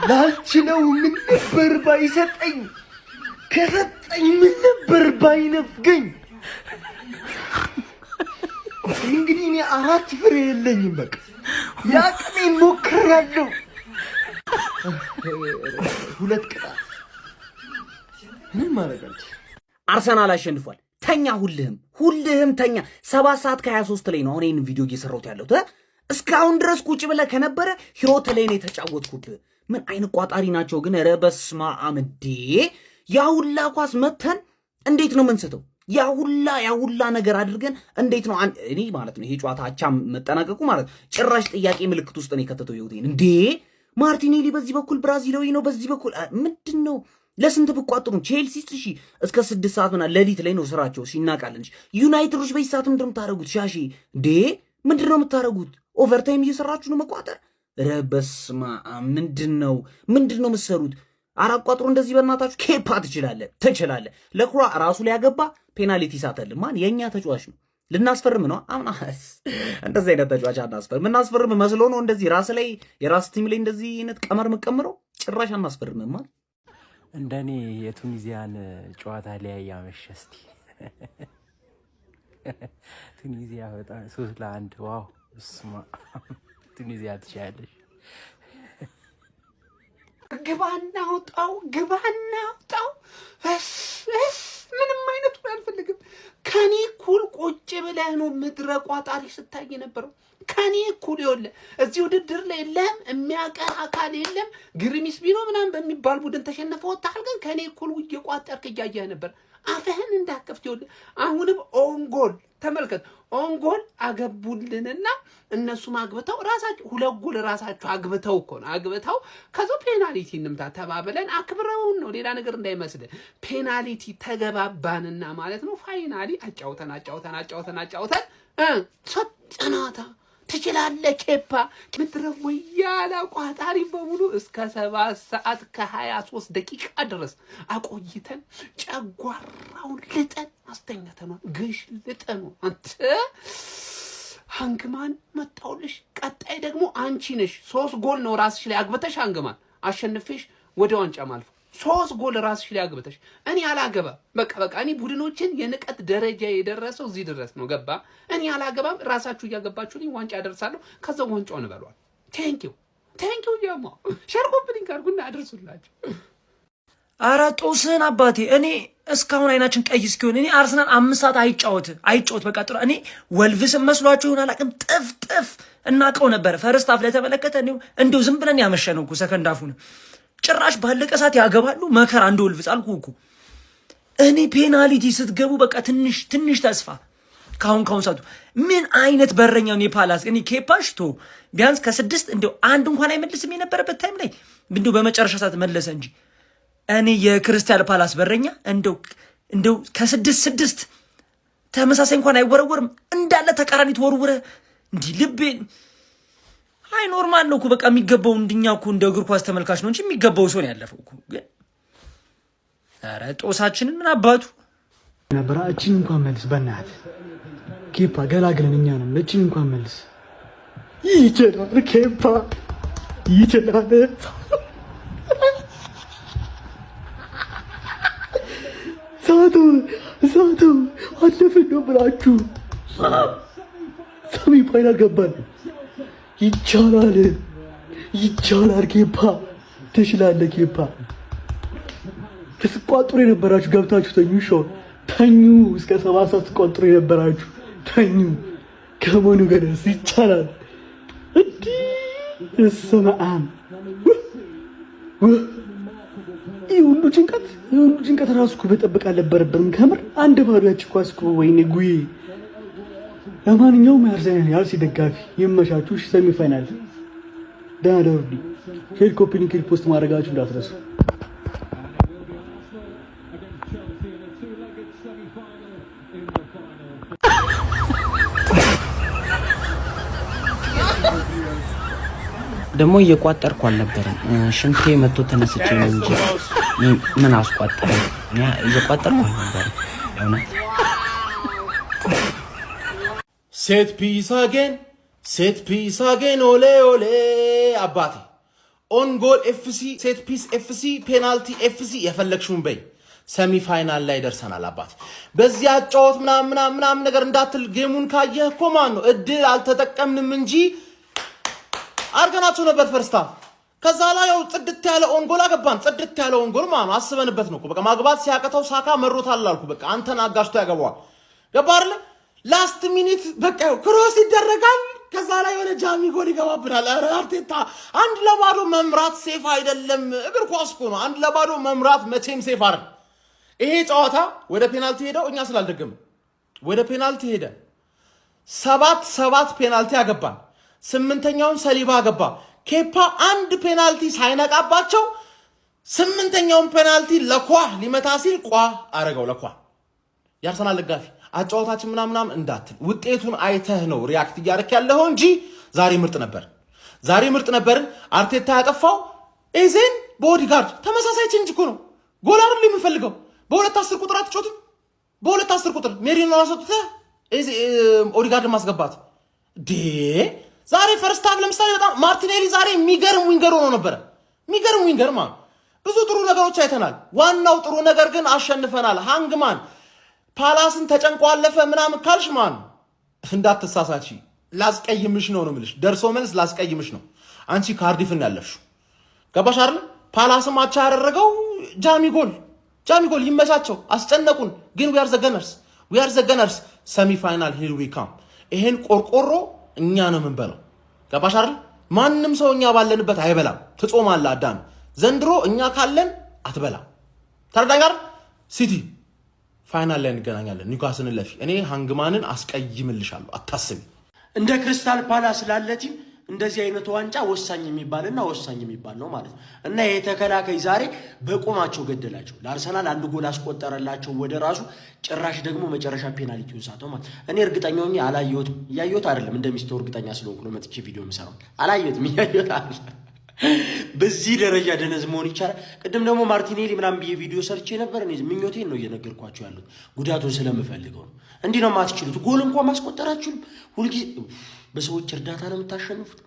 ላልችለው ምን ነበር ባይሰጠኝ ከሰጠኝ ምን ነበር ባይነፍገኝ እንግዲህ እኔ አራት ፍሬ የለኝም በቃ ያቅሜን ሞክሬያለሁ ሁለት ቅጣት ምን ማረጋች አርሰናል አሸንፏል ተኛ ሁልህም ተኛ 7 ሰዓት ከ23 ላይ ነው አሁን ይሄን ቪዲዮ እየሰራሁት ያለሁት እስካሁን ድረስ ቁጭ ብለህ ከነበረ ህይወት ላይ ነው የተጫወትኩብህ ምን አይነት ቋጣሪ ናቸው ግን ኧረ በስመ አብ እንዴ ያሁላ ኳስ መተን እንዴት ነው የምንስተው ያሁላ ነገር አድርገን እንዴት ነው እኔ ማለት ነው ይሄ ጨዋታ አቻ መጠናቀቁ ማለት ጭራሽ ጥያቄ ምልክት ውስጥ ነው የከተተው ይሁን እንዴ ማርቲኔሊ በዚህ በኩል ብራዚላዊ ነው በዚህ በኩል ምንድነው ለስንት ብቋጥሩ ቼልሲ እሺ እስከ 6 ሰዓት ምና ሌሊት ላይ ነው ስራቸው ሲናቃልንሽ ዩናይትዶች በዚህ ሰዓት ምንድነው የምታረጉት ሻሺ እንዴ ምንድነው የምታረጉት ኦቨርታይም እየሰራችሁ ነው መቋጠር ረበስማ ምንድነው መሰሩት አራቋጥሩ እንደዚህ በእናታችሁ ኬፓ ትችላለ ለኩራ ራሱ ላይ ያገባ ፔናልቲ ሳተል ማን የኛ ተጫዋች ነው ልናስፈርም ነው አምናስ እንደዚህ አይነት ተጫዋች አናስፈርም እናስፈርም መስሎ ነው እንደዚህ ራስ ላይ የራስ ቲም ላይ እንደዚህ አይነት ቀመር መቀመረው ጭራሽ አናስፈርም ማን እንደኔ የቱኒዚያን ጨዋታ ላይ ያመሸስቲ ቱኒዚያ በጣም 3-1 ዋው ስማ ቱኒዚያ ትሻለሽ ግባና አውጣው ምንም አይነቱ አልፈልግም ከኔ ኩል ቁጭ ብለህ ነው ምድረ ቋጣሪ ስታይ ነበር ከኔ ኩል ይወለ እዚህ ውድድር ላይ የለም የሚያቀር አካል የለም ግሪሚስ ቢኖ ምናምን በሚባል ቡድን ተሸነፈው ወጣል ግን ከኔ ኩል እየቋጠርክ እያየህ ነበር አፈህን እንዳከፍት ይወለ አሁንም ኦንጎል ተመልከት ኦንጎል አገቡልንና እነሱ ማግበታው ራሳቸው ሁለት ጎል ራሳቸው አግበታው እኮ ነው አግበታው ከዛው ፔናልቲ እንምታ ተባብለን አክብረውን ነው ሌላ ነገር እንዳይመስል ፔናልቲ ተገባባንና ማለት ነው ፋይናሊ አጫውተን ሰጥናታ ትችላለህ ኬፓ ምድረው ያላ ቋጣሪ በሙሉ እስከ 7 ሰዓት ከ23 ደቂቃ ድረስ አቆይተን ጨጓራውን ልጠን አስተኛተናል ግሽ ልጠኑ አንተ ሃንግማን መጣውልሽ ቀጣይ ደግሞ አንቺ ነሽ 3 ጎል ነው ራስሽ ላይ አግበተሽ ሃንግማን አሸንፈሽ ወደ ዋንጫ ማልፈ 3 ጎል ራስሽ ላይ አግበተሽ እኔ አላገባ በቃ እኔ ቡድኖችን የንቀት ደረጃ የደረሰው እዚህ ድረስ ነው ገባ እኔ አላገባም ራሳችሁ ያገባችሁልኝ ዋንጫ ያደርሳለሁ ከዛ ዋንጫውን በሏል ቴንኪው ያማ ሸርኮብልኝ ካርጉና አድርሱላችሁ አራጦስን አባቴ እኔ እስካሁን አይናችን ቀይ እስኪሆን እኔ አርሰናል 5 ሰዓት አይጫወት በቃ ጥሩ እኔ ወልቭስ መስሏችሁ ይሆናል አቅም ጥፍ እናቀው ነበር ፈርስት አፍ ለተመለከተ እንደው ዝም ብለን ያመሸነው እኮ ሰከንድ አፉን ጭራሽ ባለቀ ሰዓት ያገባሉ መከራ እንደ ወልቭስ አልኩ እኔ ፔናልቲ ስትገቡ በቃ ትንሽ ተስፋ ካሁን ሰዓቱ ምን አይነት በረኛው ነው የፓላስ እኔ ኬፓሽቶ ቢያንስ ከ6 እንደው አንድ እንኳን አይመልስም የነበረበት ታይም ላይ እንደው በመጨረሻ ሰዓት መለሰ እንጂ እኔ የክሪስታል ፓላስ በረኛ እንደው ከ6 ተመሳሳይ እንኳን አይወረወርም እንዳለ ተቃራኒ ተወርወረ እንዲ ልቤ አይ ኖርማል ነው እኮ በቃ የሚገባው እንደኛው እኮ እንደ እግር ኳስ ተመልካች ነው እንጂ የሚገባው ሰው ነው ያለፈው እኮ ግን ኧረ ጦሳችንን ምን አባቱ ነበር እቺን እንኳን መልስ በእናት ኬፓ ገላግለን እኛ ነን እቺን እንኳን መልስ ይችላል ኬፓ ይችላል ሳቱ አለፈን ነው ብላችሁ ሰሚ ፋይናል ገባን ይቻላል ኬፓ ትችላለህ ኬፓ ተስቋጥሩ የነበራችሁ ገብታችሁ ተኙ እስከ 7 ሰዓት ተቋጥሩ የነበራችሁ ተኙ ከመኑ ገደስ ይቻላል እንዴ ሰማአም ሁሉ ጭንቀት ራሱ እኮ በጠብቅ አልነበረብንም ከምር አንድ ባዶ ያቺ ኳስ እኮ ወይኔ ጉዬ ለማንኛውም የአርሰናል ደጋፊ ይመሻችሁ ሰሚ ፋይናል ደህና ደሩልኝ ሼር ኮፒ ሊንክ ፖስት ማድረጋችሁ እንዳትረሱ ደግሞ እየቋጠርኩ አልነበረም ሽንቴ መጥቶ ተነስቼ ነው እንጂ ምን አስቋጠረኝ እየቋጠርኩ ነበር እውነት ሴት ፒስ አገን ኦሌ አባቴ ኦን ጎል ኤፍሲ፣ ሴት ፒስ ኤፍሲ፣ ፔናልቲ ኤፍሲ የፈለግሽውን በይ። ሰሚ ፋይናል ላይ ደርሰናል አባቴ። በዚህ አጫወት ምናምን ነገር እንዳትል። ጌሙን ካየህ እኮ ማን ነው እድል አልተጠቀምንም እንጂ አርገናቸው ነበር ፈርስታ። ከዛ ላይ ያው ጽድት ያለ ኦን ጎል አገባን። ጽድት ያለ ኦን ጎል ማለት አስበንበት ነው እኮ በቃ ማግባት ሲያቀተው ሳካ መሮታል አልኩ። በቃ አንተን አጋሽቶ ያገባዋል። ገባ አይደል? ላስት ሚኒት በቃ ክሮስ ይደረጋል። ከዛ ላይ የሆነ ጃሚ ጎል ይገባብናል። ኧረ አርቴታ 1-0 መምራት ሴፍ አይደለም። እግር ኳስ እኮ ነው። 1-0 መምራት መቼም ሴፍ አይደለም። ይሄ ጨዋታ ወደ ፔናልቲ ሄደው እኛ ስላልደገም ወደ ፔናልቲ ሄደ። 7 ፔናልቲ አገባን። 8ኛውን ሰሊባ አገባ። ኬፓ አንድ ፔናልቲ ሳይነቃባቸው 8ኛውን ፔናልቲ ለኳ ሊመታ ሲል ቋ አረገው። ለኳ የአርሰናል ደጋፊ አጫወታችን ምናምን እንዳትል ውጤቱን አይተህ ነው ሪያክት እያደረክ ያለው እንጂ ዛሬ ምርጥ ነበር። ዛሬ ምርጥ ነበርን። አርቴታ ያጠፋው ኤዜን በኦዲጋርድ ተመሳሳይ ቼንጅ እኮ ነው። ጎል አይደል የምፈልገው። በ2-10 ቁጥር አትጮትም። በ2-10 ቁጥር ሜሪኖ አሰጥተህ ኦዲጋርድ ማስገባት ዛሬ ፈርስት ሃፍ ለምሳሌ በጣም ማርቲኔሊ ዛሬ የሚገርም ዊንገር ሆኖ ነበር። የሚገርም ዊንገር ማለት ብዙ ጥሩ ነገሮች አይተናል። ዋናው ጥሩ ነገር ግን አሸንፈናል። ሃንግማን ፓላስን ተጨንቆ አለፈ ምናምን ካልሽ ማን እንዳትሳሳቺ ላስቀይምሽ ነው የምልሽ። ደርሶ መልስ ላስቀይምሽ ነው። አንቺ ካርዲፍን ያለፍሽው ገባሽ አይደል? ፓላስም አቻ ያደረገው ጃሚ ጎል ይመቻቸው። አስጨነቁን ግን we are the gunners ሰሚ ፋይናል here we come። ይሄን ቆርቆሮ እኛ ነው የምንበላው። ገባሽ አይደል? ማንም ሰው እኛ ባለንበት አይበላም። ትጾማለህ አዳም። ዘንድሮ እኛ ካለን አትበላም። ተረዳኛል? ሲቲ ፋይናል ላይ እንገናኛለን። ኒውካስልን ለፊ እኔ ሃንግማንን አስቀይምልሻለሁ አታስቢ። እንደ ክሪስታል ፓላስ ላለ ቲም እንደዚህ አይነት ዋንጫ ወሳኝ የሚባል ነው ማለት ነው። እና ይሄ ተከላካይ ዛሬ በቆማቸው ገደላቸው። ለአርሰናል 1 ጎል አስቆጠረላቸው ወደ ራሱ። ጭራሽ ደግሞ መጨረሻ ፔናልቲውን ሳተው ማለት እኔ እርግጠኛ ሆኜ አላየሁትም። እያየሁት አይደለም እንደሚስተው እርግጠኛ ስለሆንኩ ነው መጥቼ ቪዲዮ የምሰራው። አላየሁትም፣ እያየሁት አይደለም። በዚህ ደረጃ ደነዝ መሆን ይቻላል? ቅድም ደግሞ ማርቲኔሊ ምናምን ብዬ ቪዲዮ ሰርቼ ነበር። እኔ ምኞቴን ነው እየነገርኳቸው ያሉት፣ ጉዳቱን ስለምፈልገው ነው። እንዲህ ነው የማትችሉት። ጎል እንኳን ማስቆጠራችሁም ሁልጊዜ በሰዎች እርዳታ ነው የምታሸንፉት።